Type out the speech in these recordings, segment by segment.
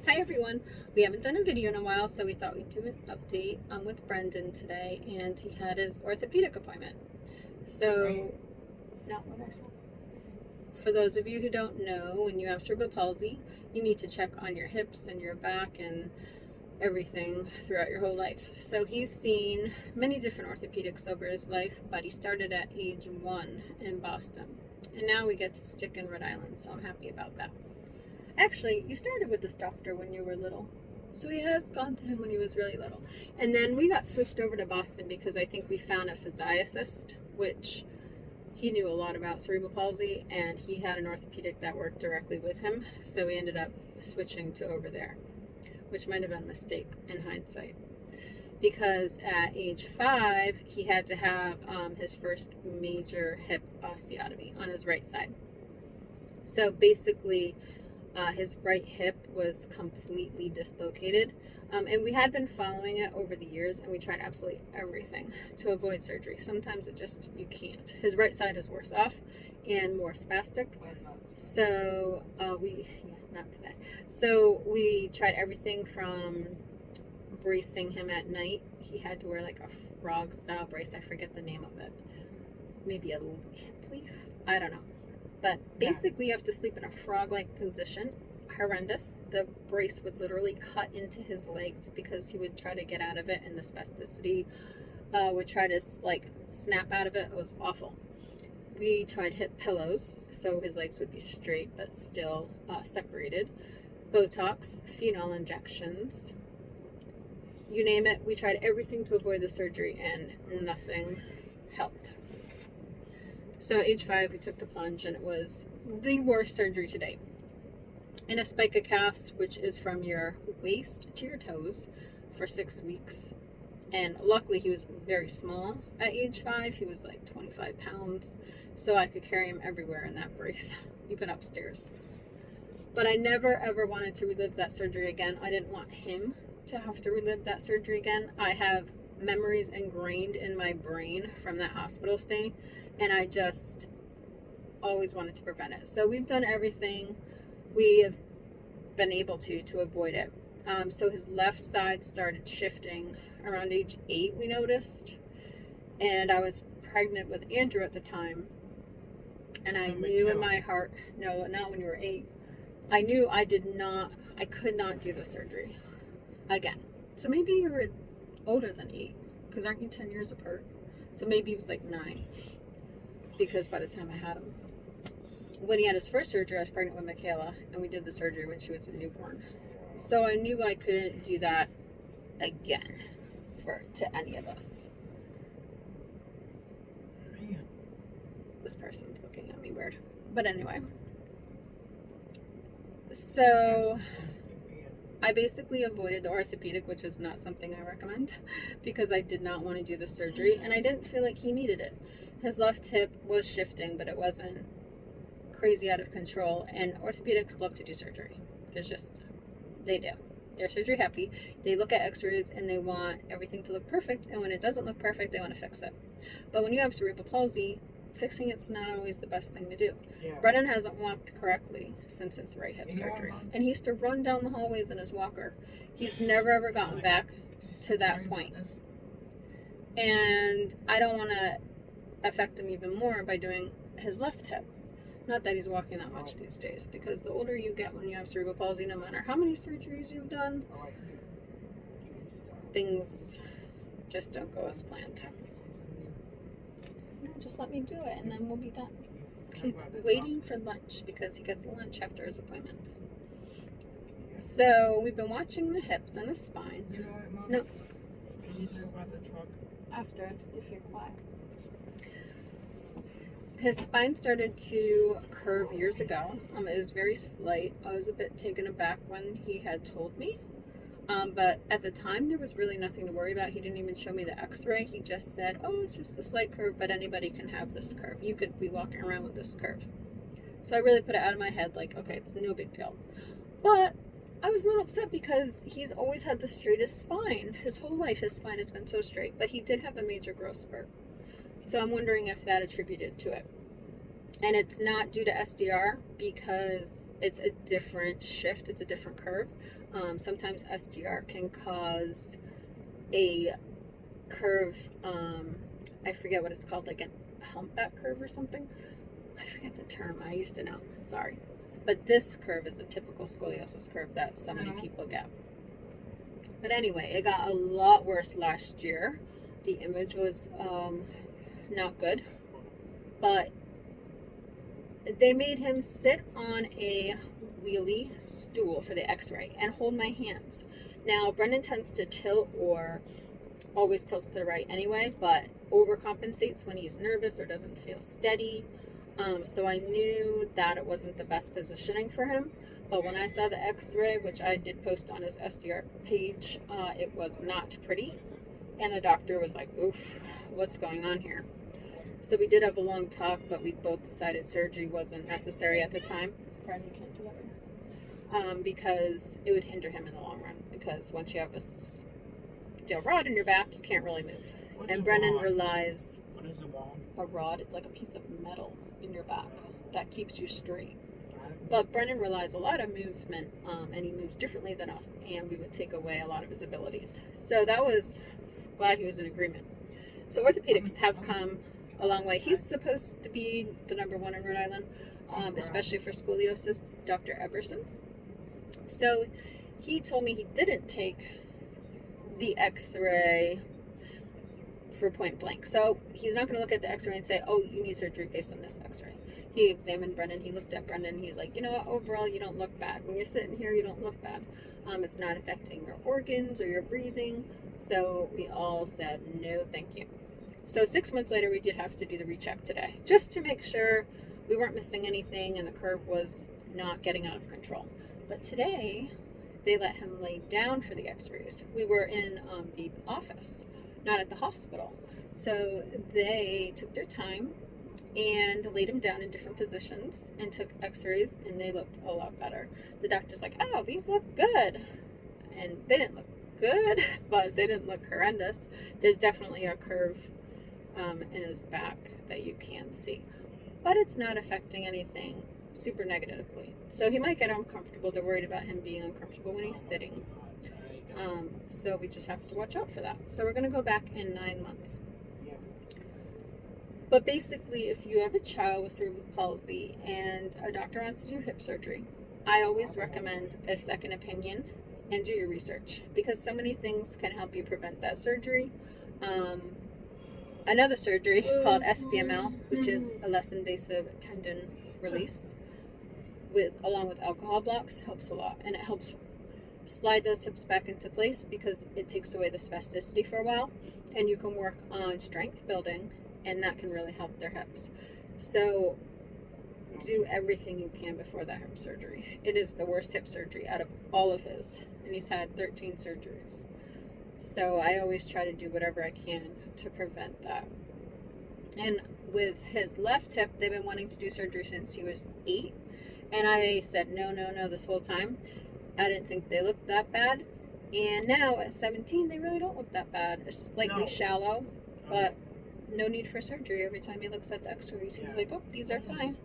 Hi everyone. We haven't done a video in a while, so we thought we'd do an update with Brendan today, and he had his orthopedic appointment. So, not what I said. For those of you who don't know, when you have cerebral palsy, you need to check on your hips and your back and everything throughout your whole life. So he's seen many different orthopedics over his life, but he started at age 1 in Boston. And now we get to stick in Rhode Island, so I'm happy about that. Actually, you started with this doctor when you were little. So he has gone to him when he was really little. And then we got switched over to Boston because I think we found a physiatrist, which he knew a lot about cerebral palsy, and he had an orthopedic that worked directly with him. So we ended up switching to over there, which might have been a mistake in hindsight. Because at age 5, he had to have his first major hip osteotomy on his right side. So basically, his right hip was completely dislocated, and we had been following it over the years, and we tried absolutely everything to avoid surgery. Sometimes you can't. His right side is worse off and more spastic, so not today. So we tried everything from bracing him at night. He had to wear like a frog style brace. I forget the name of it. Maybe a hip leaf? I don't know. But basically, you have to sleep in a frog-like position. Horrendous. The brace would literally cut into his legs because he would try to get out of it, and the spasticity would try to snap out of it. It was awful. We tried hip pillows, so his legs would be straight but still separated. Botox, phenol injections, you name it. We tried everything to avoid the surgery, and nothing helped. So at age 5, we took the plunge, and it was the worst surgery to date. In a spica cast, which is from your waist to your toes, for 6 weeks. And luckily, he was very small at age 5. He was like 25 pounds, so I could carry him everywhere in that brace, even upstairs. But I never, ever wanted to relive that surgery again. I didn't want him to have to relive that surgery again. I have memories ingrained in my brain from that hospital stay, and I just always wanted to prevent it. So we've done everything we have been able to avoid it. So his left side started shifting around age 8, we noticed. And I was pregnant with Andrew at the time. And I knew in my heart, no, not when you were 8. I knew I could not do the surgery again. So maybe you were older than 8, because aren't you 10 years apart? So maybe he was like 9. Because by the time I had him, when he had his first surgery, I was pregnant with Michaela, and we did the surgery when she was a newborn. So I knew I couldn't do that again to any of us. This person's looking at me weird. But anyway. So I basically avoided the orthopedic, which is not something I recommend, because I did not want to do the surgery, and I didn't feel like he needed it. His left hip was shifting, but it wasn't crazy out of control, and orthopedics love to do surgery. They do. They're surgery happy. They look at x-rays, and they want everything to look perfect, and when it doesn't look perfect, they want to fix it. But when you have cerebral palsy, fixing it's not always the best thing to do. Yeah. Brennan hasn't walked correctly since his right hip surgery, and he used to run down the hallways in his walker. He's never ever gotten back to that point. And I don't want to affect him even more by doing his left hip. Not that he's walking that much these days, because the older you get when you have cerebral palsy, no matter how many surgeries you've done, things just don't go as planned. No, just let me do it, and then we'll be done. He's waiting for lunch because he gets lunch after his appointments. So we've been watching the hips and the spine. You know what, Mom? No. Can you talk about the truck? After, if you're quiet. His spine started to curve years ago. It was very slight. I was a bit taken aback when he had told me. But at the time, there was really nothing to worry about. He didn't even show me the x-ray. He just said, oh, it's just a slight curve, but anybody can have this curve. You could be walking around with this curve. So I really put it out of my head, like, okay, it's no big deal. But I was a little upset because he's always had the straightest spine. His whole life, his spine has been so straight. But he did have a major growth spurt. So I'm wondering if that attributed to it. And it's not due to SDR because it's a different shift, it's a different curve. Sometimes SDR can cause a curve, I forget what it's called, like a humpback curve or something. I forget the term, I used to know, sorry. But this curve is a typical scoliosis curve that so many people get. But anyway, it got a lot worse last year. The image was not good, but they made him sit on a wheelie stool for the x-ray and hold my hands. Now, Brendan tends to tilt, or always tilts to the right anyway, but overcompensates when he's nervous or doesn't feel steady. So I knew that it wasn't the best positioning for him. But when I saw the x-ray, which I did post on his SDR page, it was not pretty. And the doctor was like, oof, what's going on here? So we did have a long talk, but we both decided surgery wasn't necessary at the time. Brad, you can't do that. Because it would hinder him in the long run. Because once you have a steel rod in your back, you can't really move. And Brennan relies... What is a rod? A rod, it's like a piece of metal in your back that keeps you straight. But Brennan relies a lot of movement, and he moves differently than us, and we would take away a lot of his abilities. So that was, glad he was in agreement. So orthopedics have come a long way. He's supposed to be the number one in Rhode Island, especially for scoliosis, Dr. Everson. So he told me he didn't take the x-ray for point blank. So he's not going to look at the x-ray and say, oh, you need surgery based on this x-ray. He examined Brendan. He looked at Brendan. He's like, you know what? Overall, you don't look bad. When you're sitting here, you don't look bad. It's not affecting your organs or your breathing. So we all said, no, thank you. So 6 months later, we did have to do the recheck today, just to make sure we weren't missing anything and the curve was not getting out of control. But today, they let him lay down for the x-rays. We were in the office, not at the hospital. So they took their time and laid him down in different positions and took x-rays, and they looked a lot better. The doctor's like, oh, these look good. And they didn't look good, but they didn't look horrendous. There's definitely a curve in his back that you can't see. But it's not affecting anything super negatively. So he might get uncomfortable. They're worried about him being uncomfortable when he's sitting. So we just have to watch out for that. So we're going to go back in 9 months. But basically, if you have a child with cerebral palsy and a doctor wants to do hip surgery, I always recommend a second opinion and do your research, because so many things can help you prevent that surgery. Another surgery called SBML, which is a less invasive tendon release, along with alcohol blocks, helps a lot, and it helps slide those hips back into place because it takes away the spasticity for a while, and you can work on strength building, and that can really help their hips. So do everything you can before that hip surgery. It is the worst hip surgery out of all of his, and he's had 13 surgeries. So I always try to do whatever I can to prevent that. And with his left hip, they've been wanting to do surgery since he was 8, and I said no this whole time. I didn't think they looked that bad, and now at 17 they really don't look that bad. It's slightly shallow, but no need for surgery. Every time he looks at the x-rays, he's like, oh, these are fine.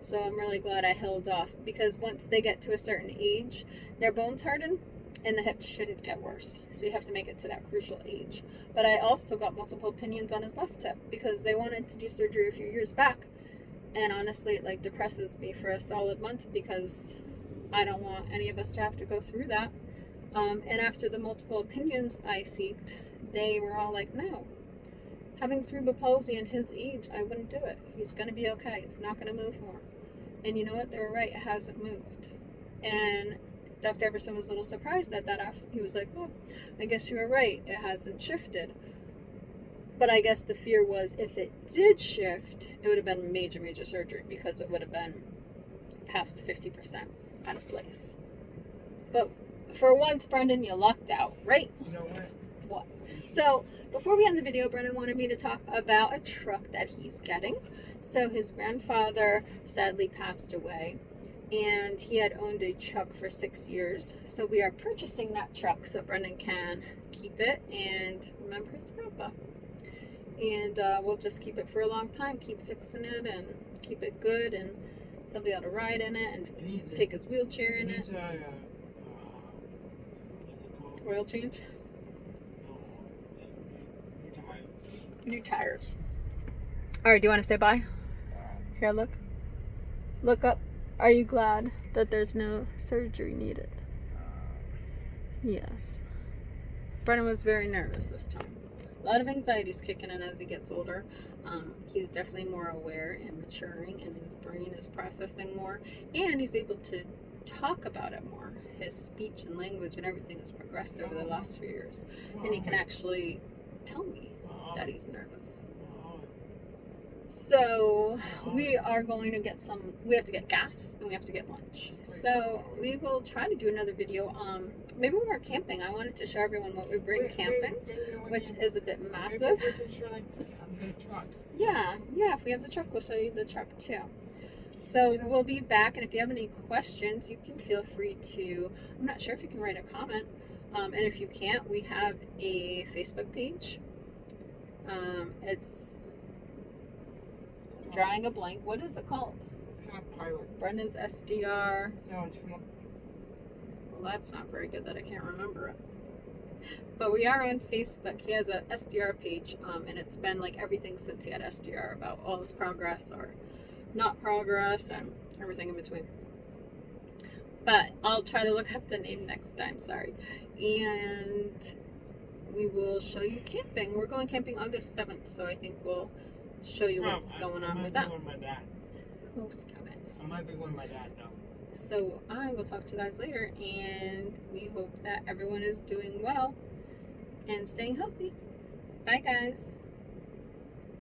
So I'm really glad I held off, because once they get to a certain age, their bones harden and the hips shouldn't get worse. So you have to make it to that crucial age. But I also got multiple opinions on his left hip, because they wanted to do surgery a few years back, and honestly it depresses me for a solid month, because I don't want any of us to have to go through that. And after the multiple opinions I seeked, they were all like, no, having cerebral palsy in his age, I wouldn't do it. He's going to be okay. It's not going to move more. And you know what? They were right. It hasn't moved. And Dr. Everson was a little surprised at that. He was like, oh, I guess you were right. It hasn't shifted. But I guess the fear was if it did shift, it would have been major surgery, because it would have been past 50% out of place. But for once, Brendan, you lucked out, right? You know what? What? So before we end the video, Brendan wanted me to talk about a truck that he's getting. So his grandfather sadly passed away, and he had owned a truck for 6 years. So we are purchasing that truck so Brendan can keep it and remember his grandpa. And we'll just keep it for a long time, keep fixing it and keep it good, and he'll be able to ride in it and take his wheelchair in it. Oil change? New tires. Alright, do you want to stay by? Here, look. Look up. Are you glad that there's no surgery needed? Yes. Brennan was very nervous this time. A lot of anxiety's kicking in as he gets older. He's definitely more aware and maturing, and his brain is processing more, and he's able to talk about it more. His speech and language and everything has progressed over the last few years, and he can actually tell me that he's nervous. So we are going to get we have to get gas and we have to get lunch. So we will try to do another video. Maybe when we're camping, I wanted to show everyone what we bring camping, which is a bit massive. Yeah, if we have the truck, we'll show you the truck too. So we'll be back, and if you have any questions, you can feel free to, I'm not sure if you can write a comment, and if you can't, we have a Facebook page. It's drawing a blank. What is it called? It's kind of pirate. Brendan's SDR. No, it's from. Well, that's not very good that I can't remember it. But we are on Facebook. He has a SDR page, and it's been like everything since he had SDR about all his progress or not progress and everything in between. But I'll try to look up the name next time. Sorry. And we will show you camping. We're going camping August 7th, so I think we'll show you what's going on with that. Oh, stop it. I might be going with my dad now. So I will talk to you guys later, and we hope that everyone is doing well and staying healthy. Bye, guys.